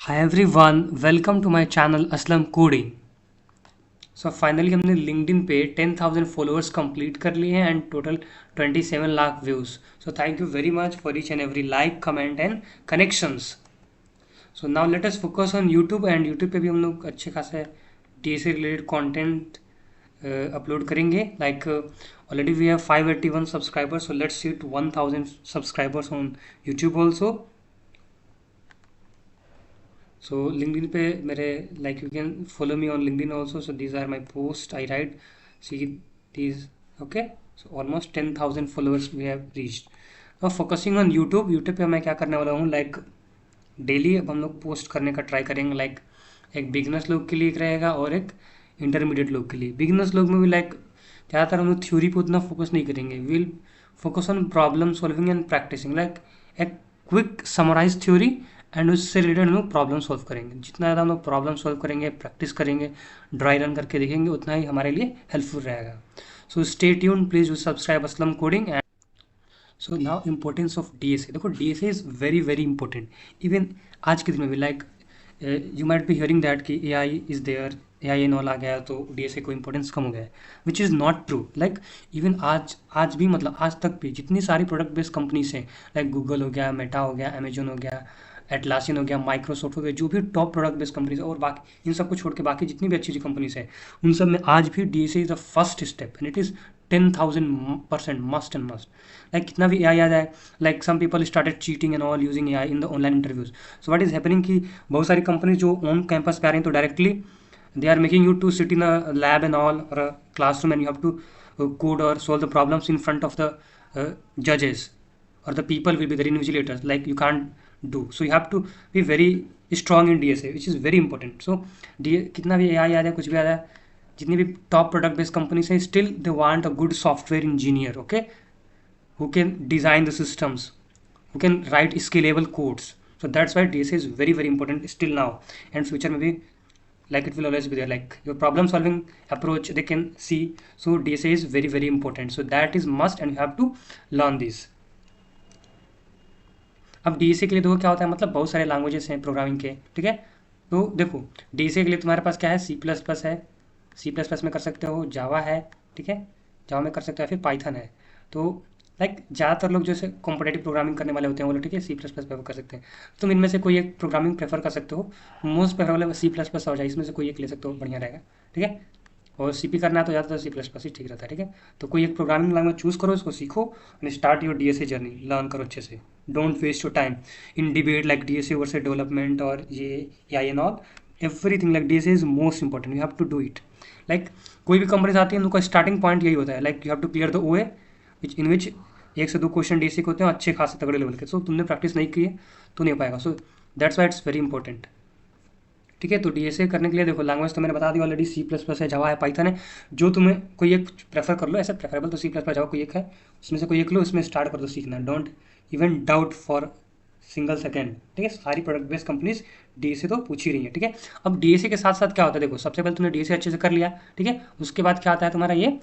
Hi everyone, welcome to my channel Aslam coding. So finally हमने LinkedIn पे 10,000 followers complete कर लिए हैं and total 27 lakh views. So thank you very much for each and every like, comment and connections. So now let us focus on YouTube and YouTube पे भी हम लोग अच्छे खासे डी से रिलेटेड कंटेंट अपलोड करेंगे। Like already we have 581 subscribers, so let's see to 1000 subscribers on YouTube also. So LinkedIn पे मेरे like you can follow me on LinkedIn also. So these are my posts I write. See these. Okay. So almost 10,000 followers we have reached. Now focusing on YouTube. YouTube पे मैं क्या करने वाला हूँ like daily अब हम लोग post करने का ट्राई करेंगे। लाइक एक बिगनर्स लोग के लिए एक रहेगा और एक इंटरमीडिएट लोग के लिए। बिगनर्स लोग में भी लाइक ज़्यादातर हम लोग थ्योरी पे उतना फोकस नहीं करेंगे। Will focus on problem solving and practising. Like एक क्विक समराइज थ्योरी एंड उससे रिलेटेड हम लोग प्रॉब्लम सॉल्व करेंगे। जितना ज़्यादा हम लोग प्रॉब्लम सॉल्व करेंगे, प्रैक्टिस करेंगे, ड्राई रन करके देखेंगे, उतना ही हमारे लिए हेल्पफुल रहेगा। So stay tune, please do subscribe Aslam coding. So now importance of DSA. देखो DSA is very very important even आज के दिन में भी। Like you might be hearing that कि A I is there, A I and all आ गया तो डीएसए को इम्पोर्टेंस कम हो गया है, which is not true. Like even आज भी मतलब आज तक भी जितनी सारी प्रोडक्ट बेस्ड कंपनीज हैं, लाइक गूगल हो गया, मेटा हो गया, अमेजोन हो गया, एटलासियन हो गया, माइक्रोसॉफ्ट हो गया, जो भी टॉप प्रोडक्ट बेस्ड कंपनीज है और बाकी इन सबको छोड़ के बाकी जितनी भी अच्छी अच्छी कंपनीज है, उन सब में आज भी DSA is the first step and it is 10,000% must and must. Like कितना भी एआई आ जाए, like some people started cheating and all using AI in the online interviews. So what is happening कि बहुत सारी कंपनीज जो on campus पे आ रही हैं तो directly they are making you to sit in a lab and all और a classroom and you have to code or solve the problems in front of the judges or the people will be there invigilators, like you can't do. So you have to be very strong in DSA, which is very important. So कितना भी AI आ जाए, कुछ भी आ जाए, जितनी भी top product based companies हैं, still they want a good software engineer, okay, who can design the systems, who can write scalable codes. So that's why DSA is very very important still now and future में भी like it will always be there. Like your problem solving approach they can see. So DSA is very very important. So that is must and you have to learn this. अब DSA के लिए देखो क्या होता है, मतलब बहुत सारे लैंग्वेजेस हैं प्रोग्रामिंग के, ठीक है। तो देखो डीएसए के लिए तुम्हारे पास क्या है, सी प्लस प्लस है, सी प्लस प्लस में कर सकते हो, जावा है, ठीक है, जावा में कर सकते हो, फिर पाइथन है। तो लाइक ज़्यादातर लोग जैसे कॉम्पिटेटिव प्रोग्रामिंग करने वाले होते हैं वो लोग, ठीक है, सी प्लस प्लस प्रेफर कर सकते हैं। तुम इनमें से कोई एक प्रोग्रामिंग प्रेफर कर सकते हो। Most preferable C plus plus हो जाए, इसमें से कोई एक ले सकते हो, बढ़िया रहेगा, ठीक है। और सीपी करना है तो ज़्यादातर सी प्लस प्लस ही ठीक रहता है, ठीक है। तो कोई एक प्रोग्रामिंग लैंग्वेज चूज़ करो, इसको सीखो and start your DSA journey, learn करो अच्छे से। Don't waste your time in debate like DSA versus development और ये AI and all. Everything like DSA is most important, you have to do it. Like कोई भी companies आती है उनका स्टार्टिंग पॉइंट यही होता है, like you have to clear the OA which इन विच एक से दो क्वेश्चन डीएसए के होते हैं अच्छे खासे तगड़े लेवल के। सो तुमने प्रैक्टिस नहीं की है तो नहीं हो पाएगा। So that's why it's very important, ठीक है। तो डीएसए करने के लिए देखो लैंग्वेज तो मैंने बता दी ऑलरेडी, सी प्लस प्लस है, जावा है, पाइथन है। जो तुम्हें कोई एक प्रेफर कर लो, ऐसे प्रेफरेबल तो सी प्लस प्लस जावा कोई एक है, उसमें से कोई एक लो, इसमें स्टार्ट कर दो सीखना। Don't even doubt for single second, ठीक है। सारी प्रोडक्ट बेस्ड कंपनीज डीएसए तो पूछ ही रही है, ठीक है। अब डीएसए के साथ साथ क्या होता है, देखो सबसे पहले तुमने डीएसए अच्छे से कर लिया, ठीक है। उसके बाद क्या आता है तुम्हारा ये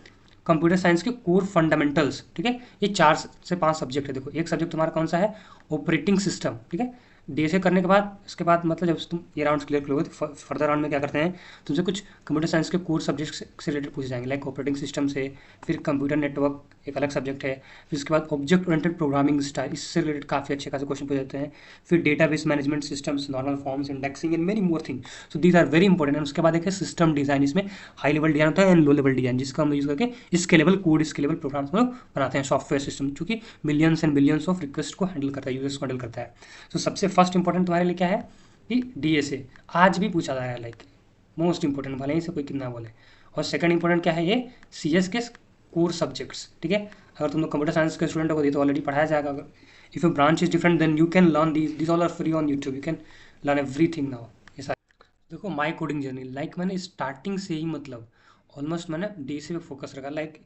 कंप्यूटर साइंस के कोर फंडामेंटल्स, ठीक है। ये 4 से 5 सब्जेक्ट है। देखो एक सब्जेक्ट तुम्हारा कौन सा है, ऑपरेटिंग सिस्टम, ठीक है। डीएसए करने के बाद इसके बाद मतलब जब तुम ये राउंड क्लियर करोगे तो फर्दर राउंड में क्या करते हैं, तुमसे कुछ कंप्यूटर साइंस के कोर सब्जेक्ट से रिलेटेड पूछे जाएंगे, लाइक ऑपरेटिंग सिस्टम से, फिर कंप्यूटर नेटवर्क एक अलग सब्जेक्ट है, फिर उसके बाद ऑब्जेक्ट ओरिएंटेड प्रोग्रामिंग स्टाइल, इससे रिलेटेड काफ़ी अच्छे खासे क्वेश्चन पूछ जाते हैं। फिर database management systems, normal forms, indexing and many more thing. So these are very important. And उसके बाद एक है सिस्टम डिजाइन, इसमें हाई लेवल डिजाइन होता है एंड लो लेवल डिजाइन, जिसका हम यूज़ करके स्केलेबल कोड, स्केलेबल प्रोग्राम्स हम लोग बनाते हैं, सॉफ्टवेयर सिस्टम जो कि millions and billions of request को हैंडल करता है, यूजर्स को हैंडल करता है। तो सबसे फर्स्ट इंपॉर्टेंट तुम्हारे लिए क्या है कि डीएसए आज भी पूछा जा रहा है, लाइक मोस्ट इंपॉर्टेंट, भले ही से कोई कितना बोले। और सेकंड इंपॉर्टेंट क्या है, ये सीएस के कोर सब्जेक्ट्स, ठीक है। अगर तुम लोग कंप्यूटर साइंस के स्टूडेंट हो तो ऑलरेडी पढ़ाया जाएगा। अगर if your branch is different then you can learn this all are free on YouTube, you can learn everything now. ये सारे देखो माई कोडिंग जर्नी, लाइक मैंने स्टार्टिंग से ही मतलब ऑलमोस्ट मैंने डीएसए पे फोकस रखा। लाइक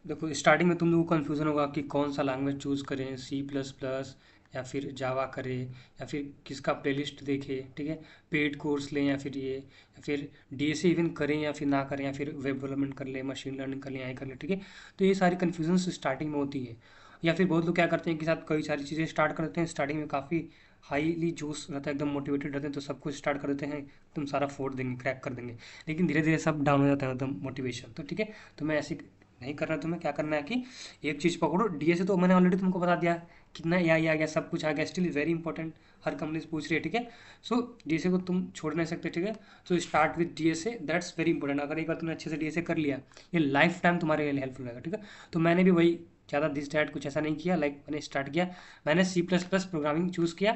देखो स्टार्टिंग में तुम लोगों को कन्फ्यूज़न होगा कि कौन सा लैंग्वेज चूज़ करें, सी प्लस प्लस या फिर जावा करें या फिर किसका प्लेलिस्ट देखें, ठीक है, पेड कोर्स लें या फिर ये, या फिर डीएसए इवन करें या फिर ना करें, या फिर वेब डेवलपमेंट कर लें, मशीन लर्निंग कर लें, आई कर लें, ठीक है। तो ये सारी कन्फ्यूजन स्टार्टिंग में होती है। या फिर बहुत लोग क्या करते हैं कि साथ कई सारी चीज़ें स्टार्ट करते हैं, स्टार्टिंग में काफ़ी हाईली जोश रहता है, एकदम मोटिवेटेड रहते हैं, तो सब कुछ स्टार्ट कर देते हैं, तुम सारा फोड़ देंगे, क्रैक कर देंगे। लेकिन धीरे धीरे सब डाउन हो जाता है एकदम मोटिवेशन। तो ठीक है, तो मैं ऐसे नहीं करना है। तुम्हें क्या करना है कि एक चीज़ पकड़ो। डीएसए तो मैंने ऑलरेडी तुमको बता दिया कितना एआई आ गया, सब कुछ आ गया, स्टिल वेरी इंपॉर्टेंट, हर कंपनी पूछ रही है। ठीक है, सो डीएसए को तुम छोड़ नहीं सकते। ठीक है, so start with DSA, that's very important. अगर एक बार तुमने अच्छे से डीएसए कर लिया, ये लाइफ टाइम तुम्हारे लिए हेल्पफुल रहेगा। ठीक है, तो मैंने भी वही ज़्यादा दिस डैट कुछ ऐसा नहीं किया। मैंने स्टार्ट किया, मैंने C plus plus programming choose किया।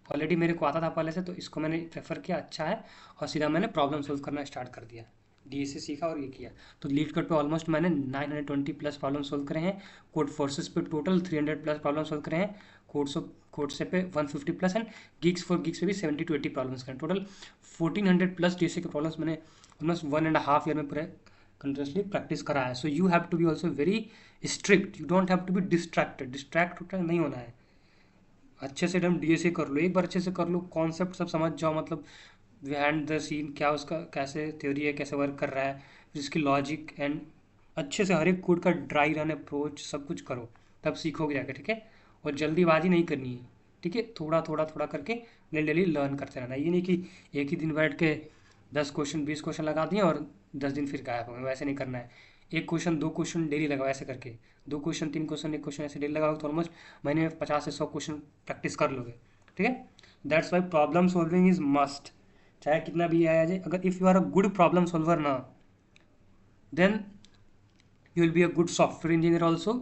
ऑलरेडी मेरे को आता था पहले से, तो इसको मैंने प्रेफर किया, अच्छा है। और सीधा मैंने प्रॉब्लम सॉल्व करना स्टार्ट कर दिया, डीएसए सीखा और ये किया। तो लीड कोड पे ऑलमोस्ट मैंने 920 प्लस प्रॉब्लम सॉल्व करे हैं। कोड फोर्सेस पे टोटल 300 प्लस प्रॉब्लम सॉल्व करे हैं। कोड से पे 150 plus and GeeksforGeeks पे भी 70 to 80 प्रॉब्लम्स करें। टोटल 1400 प्लस डीएसए के प्रॉब्लम्स मैंने ऑलमोस्ट 1.5 ईयर में पूरे कंटिन्यूसली प्रैक्टिस करा है। So you have to be also very strict, you don't have to be distracted, distract नहीं होना है। अच्छे से एकदम डीएसए कर लो, एक बार अच्छे से कर लो, कॉन्सेप्ट सब समझ जाओ, मतलब बिहाइंड द सीन क्या उसका कैसे थ्योरी है, कैसे वर्क कर रहा है, फिर इसकी लॉजिक एंड अच्छे से हर एक कोड का ड्राई रन अप्रोच सब कुछ करो, तब सीखोगे जाके। ठीक है, और जल्दीबाजी नहीं करनी है। ठीक है, थोड़ा थोड़ा थोड़ा करके डेली डेली लर्न करते रहना। ये नहीं कि एक ही दिन बैठ के 10 क्वेश्चन 20 क्वेश्चन लगा दिए और 10 दिन फिर गायब हो गए, वैसे नहीं करना है। एक क्वेश्चन 2 क्वेश्चन डेली लगाओ, ऐसे करके 2 क्वेश्चन 3 क्वेश्चन 1 क्वेश्चन ऐसे डेली लगाओ, तो ऑलमोस्ट महीने में 50 से 100 क्वेश्चन प्रैक्टिस कर लोगे। ठीक है, that's why problem solving is must, चाहे कितना भी आया जाए। अगर if you are a good problem solver ना, then you will be a good software engineer also.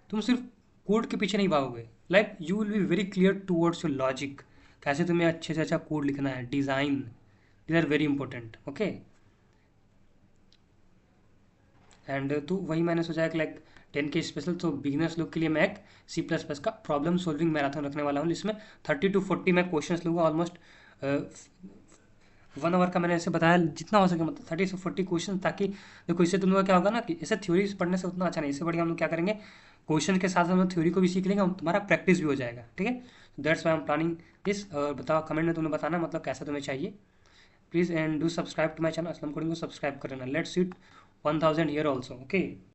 तुम सिर्फ कोड के पीछे नहीं भागोगे, like you will be very clear towards your logic, कैसे तुम्हें अच्छे से अच्छा कोड लिखना है, design, these are very important. Okay, and तो वही मैंने सोचा है कि लाइक 10K स्पेशल, तो बिगिनर्स लोग के लिए मैं एक सी प्लस प्लस का प्रॉब्लम सॉल्विंग मैराथन रखने वाला हूँ, जिसमें 30 to 40 मैं क्वेश्चन लूँगा। ऑलमोस्ट 1 आवर का मैंने ऐसे बताया, जितना हो सके मतलब 30 से 40 क्वेश्चन, ताकि देखो इससे तुम लोग क्या होगा ना कि ऐसे थ्योरी पढ़ने से उतना अच्छा नहीं, इससे बढ़िया हम लोग क्या करेंगे, क्वेश्चन के साथ हम थ्योरी को भी सीख लेंगे, तुम्हारा प्रैक्टिस भी हो जाएगा। ठीक है, that's Y am planning this. और बताओ कमेंट में, तुम्हें बताना मतलब कैसा तुम्हें चाहिए। Please and do subscribe to my channel Aslam coding को सब्सक्राइब कर लेना। Let's seat 1000 year also. Okay.